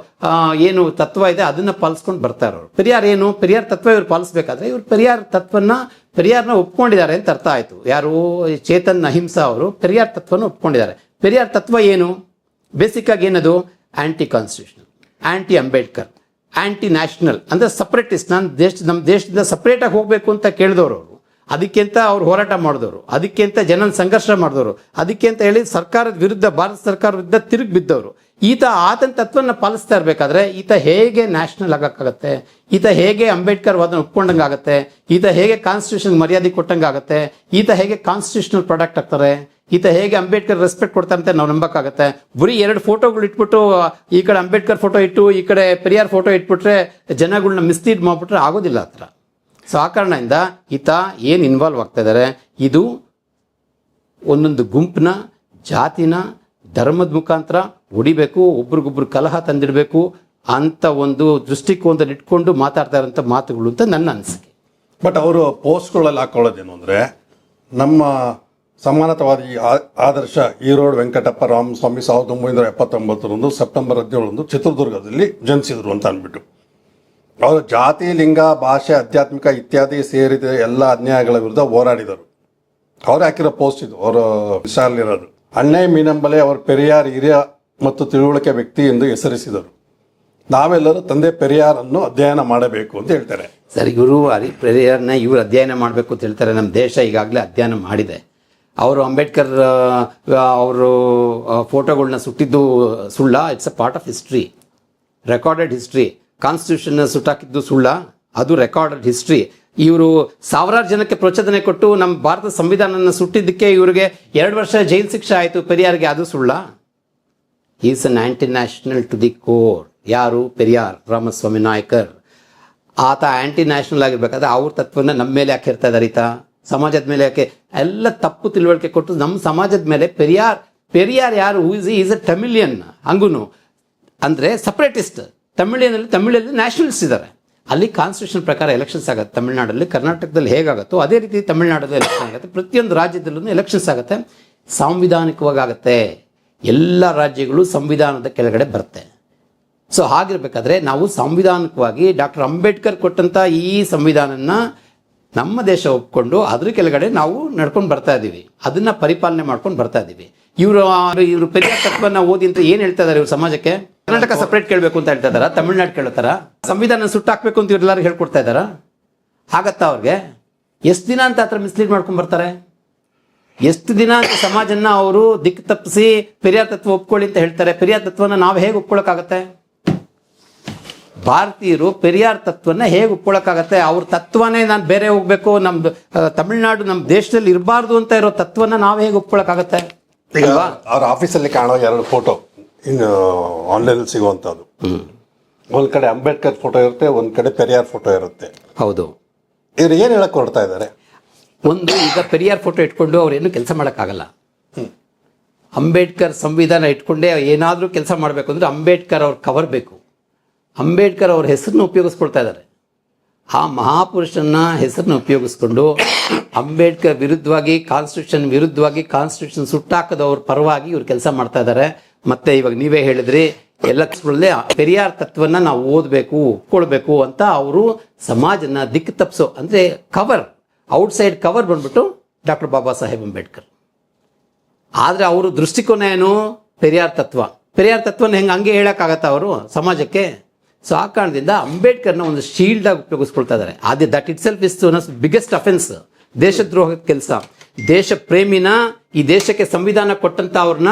Speaker 2: ಏನು ತತ್ವ ಇದೆ ಅದನ್ನು ಪಾಲಿಸ್ಕೊಂಡು ಬರ್ತಾ ಇರೋರು. ಪೆರಿಯಾರ್ ತತ್ವ ಇವ್ರು ಪಾಲಿಸ್ಬೇಕಾದ್ರೆ ಇವ್ರು ಪೆರಿಯಾರ್ನ ಒಪ್ಕೊಂಡಿದ್ದಾರೆ ಅಂತ ಅರ್ಥ ಆಯಿತು. ಯಾರು? ಚೇತನ್ ಅಹಿಂಸಾ ಅವರು ಪೆರಿಯಾರ್ ತತ್ವನ ಒಪ್ಕೊಂಡಿದ್ದಾರೆ. ಪೆರಿಯಾರ್ ತತ್ವ ಏನು? ಬೇಸಿಕ್ ಆಗಿ ಏನದು? Anti constitutional, anti Ambedkar, anti national. ಅಂದರೆ ಸಪ್ರೇಟಿಸ್ಟ್. ನಮ್ಮ ದೇಶದಿಂದ ಸಪ್ರೇಟಾಗಿ ಹೋಗಬೇಕು ಅಂತ ಕೇಳಿದವರು ಅವರು. ಅದಕ್ಕೆ ಅಂತ ಅವ್ರು ಹೋರಾಟ ಮಾಡಿದವರು, ಅದಕ್ಕೆ ಅಂತ ಜನನ ಸಂಘರ್ಷ ಮಾಡಿದವರು, ಅದಕ್ಕೆ ಅಂತ ಹೇಳಿ ಸರ್ಕಾರದ ವಿರುದ್ಧ, ಭಾರತ ಸರ್ಕಾರದ ವಿರುದ್ಧ ತಿರುಗಿ ಬಿದ್ದವರು. ಆತನ ತತ್ವನ ಪಾಲಿಸ್ತಾ ಇರಬೇಕಾದ್ರೆ ಈತ ಹೇಗೆ ನ್ಯಾಷನಲ್ ಆಗಕ್ಕಾಗತ್ತೆ? ಈತ ಹೇಗೆ ಅಂಬೇಡ್ಕರ್ ವಾದನ ಒಪ್ಕೊಂಡಂಗೆ ಆಗುತ್ತೆ? ಈತ ಹೇಗೆ ಕಾನ್ಸ್ಟಿಟ್ಯೂಷನ್ ಮರ್ಯಾದೆ ಕೊಟ್ಟಂಗೆ ಆಗುತ್ತೆ? ಈತ ಹೇಗೆ ಕಾನ್ಸ್ಟಿಟ್ಯೂಷನಲ್ ಪ್ರಾಡಕ್ಟ್ ಆಗ್ತಾರೆ? ಈತ ಹೇಗೆ ಅಂಬೇಡ್ಕರ್ ರೆಸ್ಪೆಕ್ಟ್ ಕೊಡ್ತಾರೆ ಅಂತ ನಾವು ನಂಬಕ್ಕಾಗತ್ತೆ? ಬರೀ 2 ಫೋಟೋಗಳು ಇಟ್ಬಿಟ್ಟು, ಈ ಕಡೆ ಅಂಬೇಡ್ಕರ್ ಫೋಟೋ ಇಟ್ಟು ಈ ಕಡೆ ಪೆರಿಯಾರ್ ಫೋಟೋ ಇಟ್ಬಿಟ್ರೆ ಜನಗಳನ್ನ ಮಿಸ್ಲೀಡ್ ಮಾಡಿಬಿಟ್ರೆ ಆಗೋದಿಲ್ಲ ಹತ್ರ. ಸೊ ಆ ಕಾರಣದಿಂದ ಈತ ಏನು ಇನ್ವಾಲ್ವ್ ಆಗ್ತಾ ಇದ್ದಾರೆ, ಇದು ಒಂದೊಂದು ಗುಂಪಿನ, ಜಾತಿನ, ಧರ್ಮದ ಮುಖಾಂತರ ಹೊಡಿಬೇಕು, ಒಬ್ರಿಗೊಬ್ರು ಕಲಹ ತಂದಿಡಬೇಕು ಅಂತ ಒಂದು ದೃಷ್ಟಿಕೋನದಲ್ಲಿ ಇಟ್ಕೊಂಡು ಮಾತಾಡ್ತಾ ಇರೋಂಥ ಮಾತುಗಳು ಅಂತ ನನ್ನ ಅನಿಸಿಕೆ.
Speaker 1: ಬಟ್ ಅವರು ಪೋಸ್ಟ್ಗಳಲ್ಲಿ ಹಾಕೊಳ್ಳೋದೇನು ಅಂದರೆ, ನಮ್ಮ ಸಮಾನತಾವಾದಿ ಆದರ್ಶ ಈರೋಡ್ ವೆಂಕಟಪ್ಪ ರಾಮಸ್ವಾಮಿ 1979 ಸೆಪ್ಟೆಂಬರ್ 17 ಚಿತ್ರದುರ್ಗದಲ್ಲಿ ಜನಿಸಿದ್ರು ಅಂತ ಅಂದ್ಬಿಟ್ಟು. ಅವರು ಜಾತಿ, ಲಿಂಗ, ಭಾಷೆ, ಆಧ್ಯಾತ್ಮಿಕ ಇತ್ಯಾದಿ ಸೇರಿದ ಎಲ್ಲ ಅನ್ಯಾಯಗಳ ವಿರುದ್ಧ ಹೋರಾಡಿದರು. ಅವ್ರು ಹಾಕಿರೋ ಪೋಸ್ಟ್ ಇದು, ಅವರು ವಿಶಾಲಿರೋದು. ಅಣ್ಣೆ ಮೀನಂಬಲೆ ಅವರು ಪೆರಿಯಾರ್ ಹಿರಿಯ ಮತ್ತು ತಿಳುವಳಿಕೆ ವ್ಯಕ್ತಿ ಎಂದು ಹೆಸರಿಸಿದರು. ನಾವೆಲ್ಲರೂ ತಂದೆ ಪೆರಿಯಾರನ್ನು ಅಧ್ಯಯನ ಮಾಡಬೇಕು ಅಂತ ಹೇಳ್ತಾರೆ.
Speaker 2: ಸರ್, ಇವರು ಪೆರಿಯಾರ್ನ ಇವರು ಅಧ್ಯಯನ ಮಾಡಬೇಕು ಅಂತ ಹೇಳ್ತಾರೆ. ನಮ್ಮ ದೇಶ ಈಗಾಗಲೇ ಅಧ್ಯಯನ ಮಾಡಿದೆ. ಅವರು ಅಂಬೇಡ್ಕರ್ ಅವರು ಫೋಟೋಗಳನ್ನ ಸುಟ್ಟಿದ್ದು ಸುಳ್ಳ? It's a part of history, recorded history. Constitution ಸುಟ್ಟಾಕಿದ್ದು ಸುಳ್ಳ? ಅದು ರೆಕಾರ್ಡೆಡ್ ಹಿಸ್ಟ್ರಿ. ಇವರು ಸಾವಿರಾರು ಜನಕ್ಕೆ ಪ್ರಚೋದನೆ ಕೊಟ್ಟು ನಮ್ಮ ಭಾರತ ಸಂವಿಧಾನನ ಸುಟ್ಟಿದ್ದಕ್ಕೆ ಇವರಿಗೆ 2 ವರ್ಷ ಜೈಲು ಶಿಕ್ಷೆ ಆಯಿತು ಪೆರಿಯಾರ್ಗೆ, ಅದು ಸುಳ್ಳ? Is an anti national to the core. ಯಾರು? ಪೆರಿಯಾರ್ ರಾಮಸ್ವಾಮಿ ನಾಯ್ಕರ್. ಆತ ಆಂಟಿ ನ್ಯಾಷನಲ್ ಆಗಿರ್ಬೇಕಾದ್ರೆ ಅವ್ರ ತತ್ವನ ನಮ್ಮ ಮೇಲೆ ಯಾಕೆ ಇರ್ತಾ ಇದ್ದಾರೆ? ಈತ ಸಮಾಜದ ಮೇಲೆ ಯಾಕೆ ಎಲ್ಲ ತಪ್ಪು ತಿಳುವಳಿಕೆ ಕೊಟ್ಟು ನಮ್ಮ ಸಮಾಜದ ಮೇಲೆ ಪೆರಿಯಾರ್ ಯಾರು? Is a Tamilian. ಹಂಗೂನು ಅಂದರೆ ಸಪ್ರೇಟಿಸ್ಟ್. ತಮಿಳಲ್ಲಿ ನ್ಯಾಷನಲಿಸ್ಟ್ ಇದ್ದಾರೆ. ಅಲ್ಲಿ ಕಾನ್ಸ್ಟಿಟ್ಯೂಷನ್ ಪ್ರಕಾರ ಎಲೆಕ್ಷನ್ಸ್ ಆಗುತ್ತೆ. ತಮಿಳುನಾಡಲ್ಲಿ, ಕರ್ನಾಟಕದಲ್ಲಿ ಹೇಗಾಗುತ್ತೋ ಅದೇ ರೀತಿ ತಮಿಳುನಾಡಲ್ಲಿ ಎಲೆಕ್ಷನ್ ಆಗುತ್ತೆ. ಪ್ರತಿಯೊಂದು ರಾಜ್ಯದಲ್ಲೂ ಎಲೆಕ್ಷನ್ಸ್ ಆಗುತ್ತೆ. ಸಾಂವಿಧಾನಿಕವಾಗಿ ಆಗುತ್ತೆ. ಎಲ್ಲ ರಾಜ್ಯಗಳು ಸಂವಿಧಾನದ ಕೆಳಗಡೆ ಬರುತ್ತೆ. ಸೊ ಹಾಗಿರ್ಬೇಕಾದ್ರೆ ನಾವು ಸಾಂವಿಧಾನಿಕವಾಗಿ ಡಾಕ್ಟರ್ ಅಂಬೇಡ್ಕರ್ ಕೊಟ್ಟಂಥ ಈ ಸಂವಿಧಾನನ ನಮ್ಮ ದೇಶ ಒಪ್ಕೊಂಡು ಅದ್ರ ಕೆಳಗಡೆ ನಾವು ನಡ್ಕೊಂಡು ಬರ್ತಾ ಇದ್ದೀವಿ. ಅದನ್ನ ಪರಿಪಾಲನೆ ಮಾಡ್ಕೊಂಡು ಬರ್ತಾ ಇದ್ದೀವಿ. ಇವರು ಪೆರಿಯಾರ್ ತತ್ವನ ಓದಿ ಅಂತ ಏನು ಹೇಳ್ತಾ ಇದ್ದಾರೆ ಇವ್ರ ಸಮಾಜಕ್ಕೆ? ಕರ್ನಾಟಕ ಸಪ್ರೇಟ್ ಕೇಳಬೇಕು ಅಂತ ಹೇಳ್ತಾ ಇದ್ದಾರಾ? ತಮಿಳ್ನಾಡು ಕೇಳ್ತಾರ? ಸಂವಿಧಾನ ಸುಟ್ಟಾಕ್ಬೇಕು ಅಂತ ಇವ್ರೆಲ್ಲರೂ ಹೇಳ್ಕೊಡ್ತಾ ಇದ್ದಾರಾ? ಆಗತ್ತಾ ಅವ್ರಿಗೆ? ಎಷ್ಟು ದಿನ ಅಂತ ಹತ್ರ ಮಿಸ್ಲೀಡ್ ಮಾಡ್ಕೊಂಡು ಬರ್ತಾರೆ? ಎಷ್ಟು ದಿನ ಅಂತ ಸಮಾಜನ ಅವರು ದಿಕ್ಕು ತಪ್ಪಿಸಿ ಪೆರಿಯಾರ್ ತತ್ವ ಒಪ್ಕೊಳ್ಳಿ ಅಂತ ಹೇಳ್ತಾರೆ? ಪೆರಿಯಾರ್ ತತ್ವನ ನಾವು ಹೇಗೆ ಒಪ್ಕೊಳ್ಳೋಕ್ಕಾಗತ್ತೆ? ಭಾರತೀಯರು ಪೆರಿಯಾರ್ ತತ್ವನ ಹೇಗೆ ಒಪ್ಕೊಳ್ಳೋಕ್ಕಾಗತ್ತೆ? ಅವ್ರ ತತ್ವನೇ ನಾನು ಬೇರೆ ಹೋಗ್ಬೇಕು, ನಮ್ದು ತಮಿಳ್ನಾಡು ನಮ್ಮ ದೇಶದಲ್ಲಿ ಇರಬಾರ್ದು ಅಂತ ಇರೋ ತತ್ವನ ನಾವು ಹೇಗೆ ಒಪ್ಕೊಳ್ಳೋಕ್ಕಾಗತ್ತೆ?
Speaker 1: ಈಗ ಅವ್ರ ಆಫೀಸಲ್ಲಿ ಕಾಣೋ 2 ಫೋಟೋ ಇನ್ನು ಆನ್ಲೈನ್ ಸಿಗುವಂಥದ್ದು. ಒಂದ್ ಕಡೆ ಅಂಬೇಡ್ಕರ್ ಫೋಟೋ ಇರುತ್ತೆ, ಒಂದ್ ಕಡೆ ಪೆರಿಯಾರ್ ಫೋಟೋ ಇರುತ್ತೆ.
Speaker 2: ಹೌದು.
Speaker 1: ಇವ್ರು ಏನ್ ಹೇಳಕ್ ಹೊರಡ್ತಾ ಇದ್ದಾರೆ?
Speaker 2: ಒಂದು, ಈಗ ಪೆರಿಯಾರ್ ಫೋಟೋ ಇಟ್ಕೊಂಡು ಅವ್ರೇನು ಕೆಲಸ ಮಾಡೋಕ್ಕಾಗಲ್ಲ. ಅಂಬೇಡ್ಕರ್ ಸಂವಿಧಾನ ಇಟ್ಕೊಂಡೇ ಏನಾದರೂ ಕೆಲಸ ಮಾಡಬೇಕು ಅಂದ್ರೆ ಅಂಬೇಡ್ಕರ್ ಅವ್ರ ಕವರ್ ಬೇಕು. ಅಂಬೇಡ್ಕರ್ ಅವ್ರ ಹೆಸರನ್ನ ಉಪಯೋಗಿಸ್ಕೊಳ್ತಾ ಇದ್ದಾರೆ. ಆ ಮಹಾಪುರುಷನ ಹೆಸರನ್ನ ಉಪಯೋಗಿಸ್ಕೊಂಡು ಅಂಬೇಡ್ಕರ್ ವಿರುದ್ಧವಾಗಿ, ಕಾನ್ಸ್ಟಿಟ್ಯೂಷನ್ ಸುಟ್ಟಾಕದವ್ರ ಪರವಾಗಿ ಇವ್ರು ಕೆಲಸ ಮಾಡ್ತಾ ಇದ್ದಾರೆ. ಮತ್ತೆ ಇವಾಗ ನೀವೇ ಹೇಳಿದ್ರಿ, ಎಲೆಕ್ಷನ್ಗಳಲ್ಲಿ ಪೆರಿಯಾರ್ ತತ್ವನ ನಾವು ಓದಬೇಕು, ಒಪ್ಕೊಳ್ಬೇಕು ಅಂತ ಅವರು ಸಮಾಜನ ದಿಕ್ಕು ತಪ್ಪಿಸೋ ಅಂದರೆ ಕವರ್, ಔಟ್ಸೈಡ್ ಕವರ್ ಬಂದ್ಬಿಟ್ಟು ಡಾಕ್ಟರ್ ಬಾಬಾ ಸಾಹೇಬ್ ಅಂಬೇಡ್ಕರ್. ಆದರೆ ಅವರು ದೃಷ್ಟಿಕೋನ ಏನು? ಪೆರಿಯಾರ್ ತತ್ವನ ಹಂಗೆ ಹೇಳೋಕ್ಕಾಗತ್ತ ಅವರು ಸಮಾಜಕ್ಕೆ? ಸೊ ಆ ಕಾರಣದಿಂದ ಅಂಬೇಡ್ಕರ್ನ ಒಂದು ಶೀಲ್ಡ್ ಆಗಿ ಉಪಯೋಗಿಸ್ಕೊಳ್ತಾ ಇದ್ದಾರೆ. ಅದೇ that itself is biggest offence, ದೇಶದ್ರೋಹದ ಕೆಲಸ. ದೇಶ ಪ್ರೇಮಿನ, ಈ ದೇಶಕ್ಕೆ ಸಂವಿಧಾನ ಕೊಟ್ಟಂತ ಅವ್ರನ್ನ,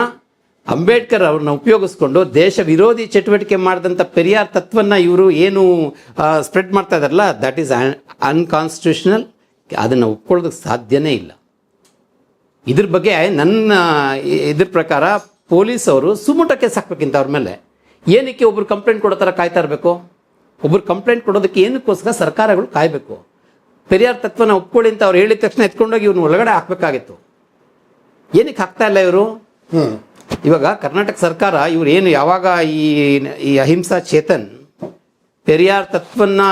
Speaker 2: ಅಂಬೇಡ್ಕರ್ ಅವ್ರನ್ನ ಉಪಯೋಗಿಸ್ಕೊಂಡು ದೇಶ ವಿರೋಧಿ ಚಟುವಟಿಕೆ ಮಾಡಿದಂಥ ಪೆರಿಯಾರ್ ತತ್ವನ ಇವರು ಏನು ಸ್ಪ್ರೆಡ್ ಮಾಡ್ತಾ ಇದಾರಲ್ಲ, ದಟ್ ಈಸ್ ಅನ್ಕಾನ್ಸ್ಟಿಟ್ಯೂಷನಲ್. ಅದನ್ನು ಒಪ್ಕೊಳ್ಳೋದಕ್ಕೆ ಸಾಧ್ಯನೇ ಇಲ್ಲ. ಇದ್ರ ಬಗ್ಗೆ ನನ್ನ ಇದ್ರ ಪ್ರಕಾರ ಪೊಲೀಸ್ ಅವರು ಸುಮುಟ ಕೇಸ್ ಹಾಕ್ಬೇಕಿಂತ ಅವ್ರ ಮೇಲೆ. ಏನಕ್ಕೆ ಒಬ್ರು ಕಂಪ್ಲೇಂಟ್ ಕೊಡೋ ಥರ ಕಾಯ್ತಾ ಇರಬೇಕು? ಒಬ್ರು ಕಂಪ್ಲೇಂಟ್ ಕೊಡೋದಕ್ಕೆ ಏನಕ್ಕೋಸ್ಕರ ಸರ್ಕಾರಗಳು ಕಾಯಬೇಕು? ಪೆರಿಯಾರ್ ತತ್ವನ ಒಪ್ಕೊಳ್ಳಿ ಅಂತ ಅವ್ರು ಹೇಳಿದ ತಕ್ಷಣ ಎತ್ಕೊಂಡೋಗಿ ಇವ್ರನ್ನ ಒಳಗಡೆ ಹಾಕ್ಬೇಕಾಗಿತ್ತು. ಏನಕ್ಕೆ ಹಾಕ್ತಾ ಇಲ್ಲ ಇವರು? ಇವಾಗ ಕರ್ನಾಟಕ ಸರ್ಕಾರ ಇವ್ರು ಏನು ಯಾವಾಗ ಈ ಅಹಿಂಸಾ ಚೇತನ್ ಪೆರಿಯಾರ್ ತತ್ವನ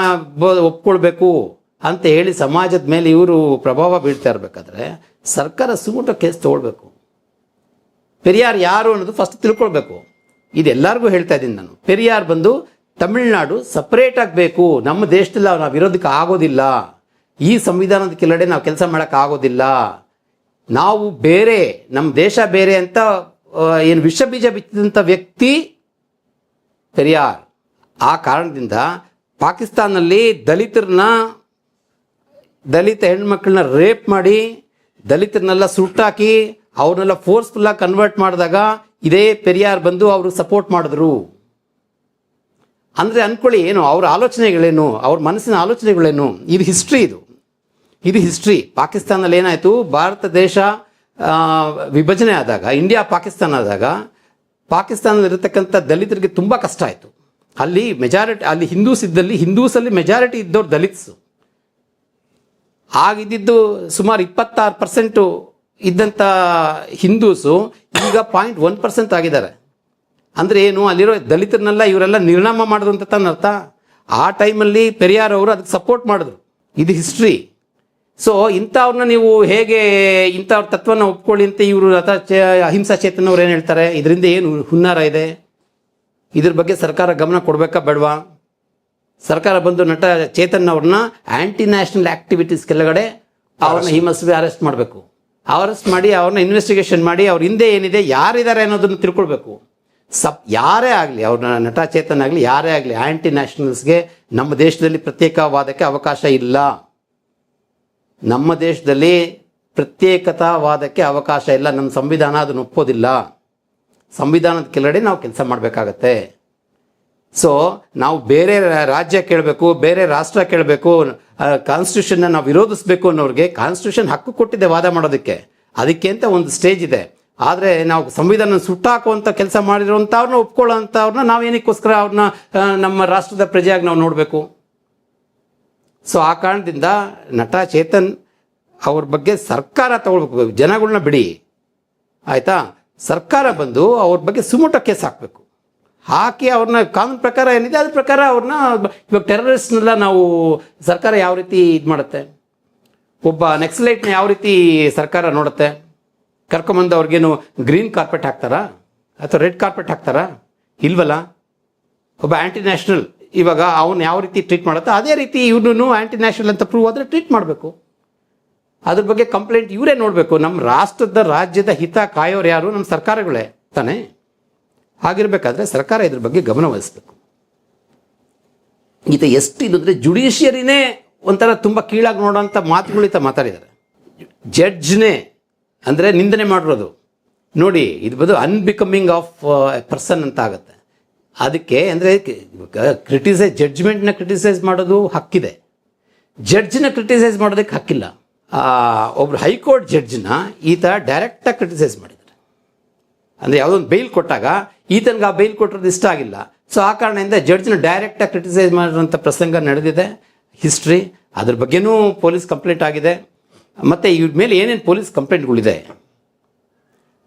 Speaker 2: ಒಪ್ಕೊಳ್ಬೇಕು ಅಂತ ಹೇಳಿ ಸಮಾಜದ ಮೇಲೆ ಇವರು ಪ್ರಭಾವ ಬೀಳ್ತಾ ಇರಬೇಕಾದ್ರೆ ಸರ್ಕಾರ ಸುಮುಟ ಕೇಸ್ ತಗೊಳ್ಬೇಕು. ಪೆರಿಯಾರ್ ಯಾರು ಅನ್ನೋದು ಫಸ್ಟ್ ತಿಳ್ಕೊಳ್ಬೇಕು. ಇದೆಲ್ಲರಿಗೂ ಹೇಳ್ತಾ ಇದ್ದೀನಿ ನಾನು. ಪೆರಿಯಾರ್ ಬಂದು ತಮಿಳುನಾಡು ಸಪರೇಟ್ ಆಗಬೇಕು, ನಮ್ಮ ದೇಶದಲ್ಲಿ ನಾವು ಇರೋದಕ್ಕೆ ಆಗೋದಿಲ್ಲ, ಈ ಸಂವಿಧಾನದ ಕೆಳಗಡೆ ನಾವು ಕೆಲಸ ಮಾಡೋಕ್ಕೆ ಆಗೋದಿಲ್ಲ, ನಾವು ಬೇರೆ, ನಮ್ಮ ದೇಶ ಬೇರೆ ಅಂತ ಏನು ವಿಷ ಬೀಜ ಬಿತ್ತಿದಂಥ ವ್ಯಕ್ತಿ ಪೆರಿಯಾರ್. ಆ ಕಾರಣದಿಂದ ಪಾಕಿಸ್ತಾನಲ್ಲಿ ದಲಿತ ಹೆಣ್ಮಕ್ಳನ್ನ ರೇಪ್ ಮಾಡಿ, ದಲಿತರನ್ನೆಲ್ಲ ಸುಟ್ಟಾಕಿ, ಅವ್ರನ್ನೆಲ್ಲ ಫೋರ್ಸ್ಫುಲ್ಲಾಗಿ ಕನ್ವರ್ಟ್ ಮಾಡಿದಾಗ ಇದೇ ಪೆರಿಯಾರ್ ಬಂದು ಅವರು ಸಪೋರ್ಟ್ ಮಾಡಿದ್ರು. ಅಂದರೆ ಅಂದ್ಕೊಳ್ಳಿ, ಏನು ಅವ್ರ ಆಲೋಚನೆಗಳೇನು, ಅವ್ರ ಮನಸ್ಸಿನ ಆಲೋಚನೆಗಳೇನು. ಇದು ಹಿಸ್ಟ್ರಿ. ಪಾಕಿಸ್ತಾನದಲ್ಲಿ ಏನಾಯಿತು, ಭಾರತ ದೇಶ ವಿಭಜನೆ ಆದಾಗ, ಇಂಡಿಯಾ ಪಾಕಿಸ್ತಾನ ಆದಾಗ ಪಾಕಿಸ್ತಾನದಲ್ಲಿರತಕ್ಕಂಥ ದಲಿತರಿಗೆ ತುಂಬ ಕಷ್ಟ ಆಯಿತು. ಅಲ್ಲಿ ಹಿಂದೂಸಲ್ಲಿ ಮೆಜಾರಿಟಿ ಇದ್ದವ್ರು ದಲಿತ್ಸು. ಆಗಿದ್ದು ಸುಮಾರು 26% ಇದ್ದಂಥ ಹಿಂದೂಸು ಈಗ 0.1% ಆಗಿದ್ದಾರೆ. ಅಂದರೆ ಏನು, ಅಲ್ಲಿರೋ ದಲಿತರನ್ನೆಲ್ಲ ಇವರೆಲ್ಲ ನಿರ್ನಾಮ ಮಾಡಿದ್ರು ಅಂತ ತಾನು ಅರ್ಥ. ಆ ಟೈಮಲ್ಲಿ ಪೆರಿಯಾರ್ ಅವರು ಅದಕ್ಕೆ ಸಪೋರ್ಟ್ ಮಾಡಿದ್ರು. ಇದು ಹಿಸ್ಟ್ರಿ. ಸೊ ಇಂಥವ್ರನ್ನ ನೀವು ಹೇಗೆ ಇಂಥವ್ರ ತತ್ವನ ಒಪ್ಕೊಳ್ಳಿ ಅಂತ ಇವರು ಅಹಿಂಸಾ ಚೇತನ್ ಅವ್ರು ಏನು ಹೇಳ್ತಾರೆ? ಇದರಿಂದ ಏನು ಹುನ್ನಾರ ಇದೆ? ಇದ್ರ ಬಗ್ಗೆ ಸರ್ಕಾರ ಗಮನ ಕೊಡಬೇಕಾ ಬೇಡವಾ? ಸರ್ಕಾರ ಬಂದು ನಟ ಚೇತನ್ ಅವ್ರನ್ನ ಆಂಟಿ ನ್ಯಾಷನಲ್ ಆಕ್ಟಿವಿಟೀಸ್ ಕೆಳಗಡೆ ಅವ್ರನ್ನ ಈ ಮಸ್ಟ್ ಬಿ ಅರೆಸ್ಟ್ ಮಾಡಬೇಕು. ಅರೆಸ್ಟ್ ಮಾಡಿ ಅವ್ರನ್ನ ಇನ್ವೆಸ್ಟಿಗೇಷನ್ ಮಾಡಿ ಅವ್ರ ಹಿಂದೆ ಏನಿದೆ, ಯಾರಿದ್ದಾರೆ ಅನ್ನೋದನ್ನು ತಿಳ್ಕೊಳ್ಬೇಕು. ಯಾರೇ ಆಗಲಿ, ಅವ್ರನ್ನ ನಟ ಚೇತನ್ ಆಗಲಿ ಯಾರೇ ಆಗಲಿ, ಆಂಟಿ ನ್ಯಾಷನಲ್ಸ್ಗೆ ನಮ್ಮ ದೇಶದಲ್ಲಿ ಪ್ರತ್ಯೇಕವಾದಕ್ಕೆ ಅವಕಾಶ ಇಲ್ಲ. ನಮ್ಮ ದೇಶದಲ್ಲಿ ಪ್ರತ್ಯೇಕತಾವಾದಕ್ಕೆ ಅವಕಾಶ ಇಲ್ಲ. ನಮ್ಮ ಸಂವಿಧಾನ ಅದನ್ನು ಒಪ್ಪೋದಿಲ್ಲ. ಸಂವಿಧಾನದ ಕೆಳಗಡೆ ನಾವು ಕೆಲಸ ಮಾಡಬೇಕಾಗತ್ತೆ. ಸೊ ನಾವು ಬೇರೆ ರಾಜ್ಯ ಕೇಳಬೇಕು, ಬೇರೆ ರಾಷ್ಟ್ರ ಕೇಳಬೇಕು, ಕಾನ್ಸ್ಟಿಟ್ಯೂಷನ್ನ ನಾವು ವಿರೋಧಿಸಬೇಕು ಅನ್ನೋರಿಗೆ ಕಾನ್ಸ್ಟಿಟ್ಯೂಷನ್ ಹಕ್ಕು ಕೊಟ್ಟಿದೆ ವಾದ ಮಾಡೋದಕ್ಕೆ. ಅದಕ್ಕೆ ಅಂತ ಒಂದು ಸ್ಟೇಜ್ ಇದೆ. ಆದರೆ ನಾವು ಸಂವಿಧಾನ ಸುಟ್ಟಾಕುವಂಥ ಕೆಲಸ ಮಾಡಿರೋಂಥವ್ರನ್ನ ಒಪ್ಕೊಳ್ಳೋಂಥವ್ರನ್ನ ನಾವೇನಕ್ಕೋಸ್ಕರ ಅವ್ರನ್ನ ನಮ್ಮ ರಾಷ್ಟ್ರದ ಪ್ರಜೆಯಾಗಿ ನಾವು ನೋಡಬೇಕು? ಸೊ ಆ ಕಾರಣದಿಂದ ನಟ ಚೇತನ್ ಅವ್ರ ಬಗ್ಗೆ ಸರ್ಕಾರ ತಗೊಳ್ಬೇಕು. ಜನಗಳನ್ನ ಬಿಡಿ, ಆಯಿತಾ? ಸರ್ಕಾರ ಬಂದು ಅವ್ರ ಬಗ್ಗೆ ಸುಮೋಟೋ ಕೇಸ್ ಹಾಕಬೇಕು. ಹಾಕಿ ಅವ್ರನ್ನ ಕಾನೂನು ಪ್ರಕಾರ ಏನಿದೆ ಅದ್ರ ಪ್ರಕಾರ ಅವ್ರನ್ನ, ಇವಾಗ ಟೆರರಿಸ್ಟ್ನೆಲ್ಲ ನಾವು ಸರ್ಕಾರ ಯಾವ ರೀತಿ ಇದು ಮಾಡುತ್ತೆ, ಒಬ್ಬ ನಕ್ಸಲೈಟ್ನ ಯಾವ ರೀತಿ ಸರ್ಕಾರ ನೋಡುತ್ತೆ, ಕರ್ಕೊಂಬಂದು ಅವ್ರಿಗೇನು ಗ್ರೀನ್ ಕಾರ್ಪೆಟ್ ಹಾಕ್ತಾರಾ ಅಥವಾ ರೆಡ್ ಕಾರ್ಪೆಟ್ ಹಾಕ್ತಾರಾ? ಇಲ್ವಲ್ಲ. ಒಬ್ಬ ಆ್ಯಂಟಿ ನ್ಯಾಷನಲ್ ಇವಾಗ ಅವನು ಯಾವ ರೀತಿ ಟ್ರೀಟ್ ಮಾಡುತ್ತೆ ಅದೇ ರೀತಿ ಇವನು ಆ್ಯಂಟಿ ನ್ಯಾಷನಲ್ ಅಂತ ಪ್ರೂವ್ ಆದರೆ ಟ್ರೀಟ್ ಮಾಡಬೇಕು. ಅದ್ರ ಬಗ್ಗೆ ಕಂಪ್ಲೇಂಟ್ ಇವರೇ ನೋಡಬೇಕು. ನಮ್ಮ ರಾಜ್ಯದ ಹಿತ ಕಾಯೋರು ಯಾರು? ನಮ್ಮ ಸರ್ಕಾರಗಳೇ ತಾನೇ. ಹಾಗಿರ್ಬೇಕಾದ್ರೆ ಸರ್ಕಾರ ಇದ್ರ ಬಗ್ಗೆ ಗಮನ ವಹಿಸ್ಬೇಕು. ಈತ ಎಷ್ಟಿದು ಅಂದರೆ ಜುಡಿಷಿಯರಿನೇ ಒಂಥರ ತುಂಬ ಕೀಳಾಗಿ ನೋಡೋಂಥ ಮಾತುಗಳಿತ ಮಾತಾಡಿದ್ದಾರೆ. ಜಡ್ಜ್ನೇ ಅಂದರೆ ನಿಂದನೆ ಮಾಡಿರೋದು ನೋಡಿ. ಇದು ಬಂದು ಅನ್ಬಿಕಮಿಂಗ್ ಆಫ್ ಎ ಪರ್ಸನ್ ಅಂತ ಆಗುತ್ತೆ. ಅದಕ್ಕೆ ಅಂದರೆ ಜಡ್ಜ್ಮೆಂಟ್ನ ಕ್ರಿಟಿಸೈಸ್ ಮಾಡೋದು ಹಕ್ಕಿದೆ, ಜಡ್ಜ್ನ ಕ್ರಿಟಿಸೈಸ್ ಮಾಡೋದಕ್ಕೆ ಹಕ್ಕಿಲ್ಲ. ಒಬ್ರು ಹೈಕೋರ್ಟ್ ಜಡ್ಜ್ನ ಈತ ಡೈರೆಕ್ಟಾಗಿ ಕ್ರಿಟಿಸೈಸ್ ಮಾಡಿದ್ದಾರೆ. ಅಂದರೆ ಯಾವುದೊಂದು ಬೈಲ್ ಕೊಟ್ಟಾಗ ಈತನಿಗೆ ಆ ಬೈಲ್ ಕೊಟ್ಟಿರೋದು ಇಷ್ಟ ಆಗಿಲ್ಲ. ಸೊ ಆ ಕಾರಣದಿಂದ ಜಡ್ಜ್ನ ಡೈರೆಕ್ಟಾಗಿ ಕ್ರಿಟಿಸೈಸ್ ಮಾಡಿರೋಂಥ ಪ್ರಸಂಗ ನಡೆದಿದೆ, ಹಿಸ್ಟ್ರಿ. ಅದ್ರ ಬಗ್ಗೆನೂ ಪೊಲೀಸ್ ಕಂಪ್ಲೇಂಟ್ ಆಗಿದೆ. ಮತ್ತು ಇವ್ರ ಮೇಲೆ ಏನೇನು ಪೊಲೀಸ್ ಕಂಪ್ಲೇಂಟ್ಗಳಿದೆ,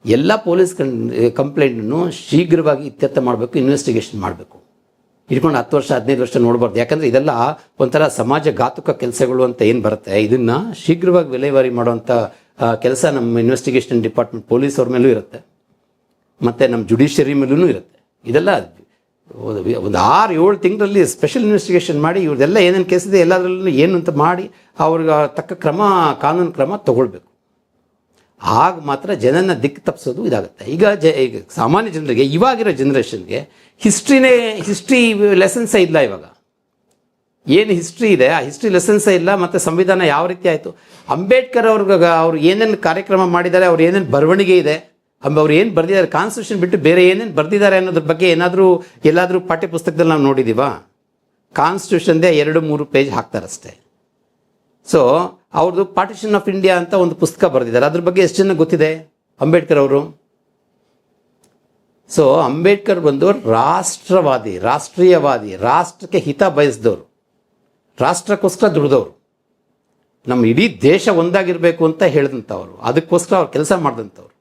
Speaker 2: ಎಲ್ಲ ಪೊಲೀಸ್ ಕಂಪ್ಲೇಂಟನ್ನು ಶೀಘ್ರವಾಗಿ ಇತ್ಯರ್ಥ ಮಾಡಬೇಕು, ಇನ್ವೆಸ್ಟಿಗೇಷನ್ ಮಾಡಬೇಕು. ಇಟ್ಕೊಂಡು 10 ವರ್ಷ 15 ವರ್ಷ ನೋಡಬಾರ್ದು. ಯಾಕಂದರೆ ಇದೆಲ್ಲ ಒಂಥರ ಸಮಾಜ ಘಾತುಕ ಕೆಲಸಗಳು ಅಂತ ಏನು ಬರುತ್ತೆ, ಇದನ್ನು ಶೀಘ್ರವಾಗಿ ವಿಲೇವಾರಿ ಮಾಡುವಂಥ ಕೆಲಸ ನಮ್ಮ ಇನ್ವೆಸ್ಟಿಗೇಷನ್ ಡಿಪಾರ್ಟ್ಮೆಂಟ್ ಪೊಲೀಸವ್ರ ಮೇಲೂ ಇರುತ್ತೆ, ಮತ್ತು ನಮ್ಮ ಜುಡಿಷಿಯರಿ ಮೇಲೂ ಇರುತ್ತೆ. ಇದೆಲ್ಲ ಒಂದು 6-7 ತಿಂಗಳಲ್ಲಿ ಸ್ಪೆಷಲ್ ಇನ್ವೆಸ್ಟಿಗೇಷನ್ ಮಾಡಿ ಇವ್ರದೆಲ್ಲ ಏನೇನು ಕೇಸ್ ಇದೆ ಎಲ್ಲದರಲ್ಲೂ ಏನು ಅಂತ ಮಾಡಿ ಅವ್ರಿಗೆ ತಕ್ಕ ಕಾನೂನು ಕ್ರಮ ತಗೊಳ್ಬೇಕು. ಆಗ ಮಾತ್ರ ಜನನ ದಿಕ್ಕು ತಪ್ಪಿಸೋದು ಇದಾಗುತ್ತೆ. ಈಗ ಸಾಮಾನ್ಯ ಜನರಿಗೆ, ಇವಾಗಿರೋ ಜನ್ರೇಷನ್ಗೆ ಹಿಸ್ಟ್ರಿ ಲೆಸನ್ಸೇ ಇಲ್ಲ. ಇವಾಗ ಏನು ಹಿಸ್ಟ್ರಿ ಇದೆ ಆ ಹಿಸ್ಟ್ರಿ ಲೆಸನ್ಸೇ ಇಲ್ಲ. ಮತ್ತು ಸಂವಿಧಾನ ಯಾವ ರೀತಿ ಆಯಿತು, ಅಂಬೇಡ್ಕರ್ ಅವ್ರು ಏನೇನು ಕಾರ್ಯಕ್ರಮ ಮಾಡಿದ್ದಾರೆ, ಅವ್ರು ಏನೇನು ಬರವಣಿಗೆ ಇದೆ, ಅವ್ರು ಏನು ಬರೆದಿದ್ದಾರೆ, ಕಾನ್ಸ್ಟಿಟ್ಯೂಷನ್ ಬಿಟ್ಟು ಬೇರೆ ಏನೇನು ಬರೆದಿದ್ದಾರೆ ಅನ್ನೋದ್ರ ಬಗ್ಗೆ ಎಲ್ಲಾದರೂ ಪಾಠ್ಯ ಪುಸ್ತಕದಲ್ಲಿ ನಾವು ನೋಡಿದ್ದೀವಾ? ಕಾನ್ಸ್ಟಿಟ್ಯೂಷನ್ದೇ 2-3 ಪೇಜ್ ಹಾಕ್ತಾರಷ್ಟೇ. ಸೊ ಅವ್ರದ್ದು ಪಾರ್ಟಿಷನ್ ಆಫ್ ಇಂಡಿಯಾ ಅಂತ ಒಂದು ಪುಸ್ತಕ ಬರೆದಿದ್ದಾರೆ. ಅದ್ರ ಬಗ್ಗೆ ಎಷ್ಟು ಜನ ಗೊತ್ತಿದೆ ಅಂಬೇಡ್ಕರ್ ಅವರು? ಸೊ ಅಂಬೇಡ್ಕರ್ ಬಂದು ರಾಷ್ಟ್ರವಾದಿ, ರಾಷ್ಟ್ರೀಯವಾದಿ, ರಾಷ್ಟ್ರಕ್ಕೆ ಹಿತ ಬಯಸಿದವರು, ರಾಷ್ಟ್ರಕ್ಕೋಸ್ಕರ ದುಡಿದವರು, ನಮ್ಮ ಇಡೀ ದೇಶ ಒಂದಾಗಿರಬೇಕು ಅಂತ ಹೇಳಿದಂಥವ್ರು, ಅದಕ್ಕೋಸ್ಕರ ಅವ್ರು ಕೆಲಸ ಮಾಡಿದಂಥವ್ರು.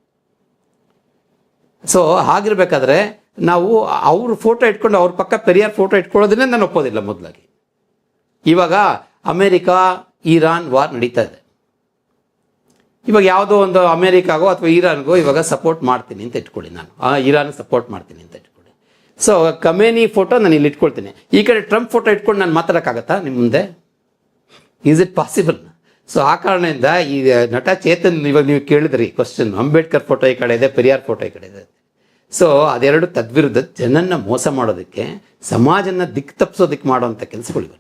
Speaker 2: ಸೊ ಹಾಗಿರ್ಬೇಕಾದ್ರೆ ನಾವು ಅವ್ರ ಫೋಟೋ ಇಟ್ಕೊಂಡು ಅವ್ರ ಪಕ್ಕ ಪೆರಿಯಾರ್ ಫೋಟೋ ಇಟ್ಕೊಳ್ಳೋದನ್ನೇ ನಾನು ಒಪ್ಪೋದಿಲ್ಲ ಮೊದಲಾಗಿ. ಇವಾಗ ಅಮೇರಿಕಾ ಇರಾನ್ ವಾರ್ ನಡೀತಾ ಇದೆ. ಇವಾಗ ಯಾವುದೋ ಒಂದು ಅಮೇರಿಕಾಗೋ ಅಥವಾ ಇರಾನ್ಗೋ ಇವಾಗ ಸಪೋರ್ಟ್ ಮಾಡ್ತೀನಿ ಅಂತ ಇಟ್ಕೊಳ್ಳಿ, ನಾನು ಇರಾನ್ ಸಪೋರ್ಟ್ ಮಾಡ್ತೀನಿ ಅಂತ ಇಟ್ಕೊಳ್ಳಿ. ಸೊ ಖಮೇನಿ ಫೋಟೋ ನಾನು ಇಲ್ಲಿ ಇಟ್ಕೊಳ್ತೀನಿ, ಈ ಕಡೆ ಟ್ರಂಪ್ ಫೋಟೋ ಇಟ್ಕೊಂಡು ನಾನು ಮಾತಾಡೋಕ್ಕಾಗತ್ತಾ ನಿಮ್ಮ ಮುಂದೆ? Is it possible? ಸೊ ಆ ಕಾರಣದಿಂದ ಈ ನಟ ಚೇತನ್ ಇವಾಗ ನೀವು ಕೇಳಿದ್ರಿ ಕ್ವಶನ್, ಅಂಬೇಡ್ಕರ್ ಫೋಟೋ ಈ ಕಡೆ ಇದೆ, ಪೆರಿಯಾರ್ ಫೋಟೋ ಈ ಕಡೆ ಇದೆ. ಸೊ ಅದೆರಡು ತದ್ವಿರುದ್ಧ ಜನನ್ನ ಮೋಸ ಮಾಡೋದಕ್ಕೆ, ಸಮಾಜನ ದಿಕ್ಕು ತಪ್ಪಿಸೋದಕ್ಕೆ ಮಾಡುವಂಥ ಕೆಲಸಗಳಿವೆ.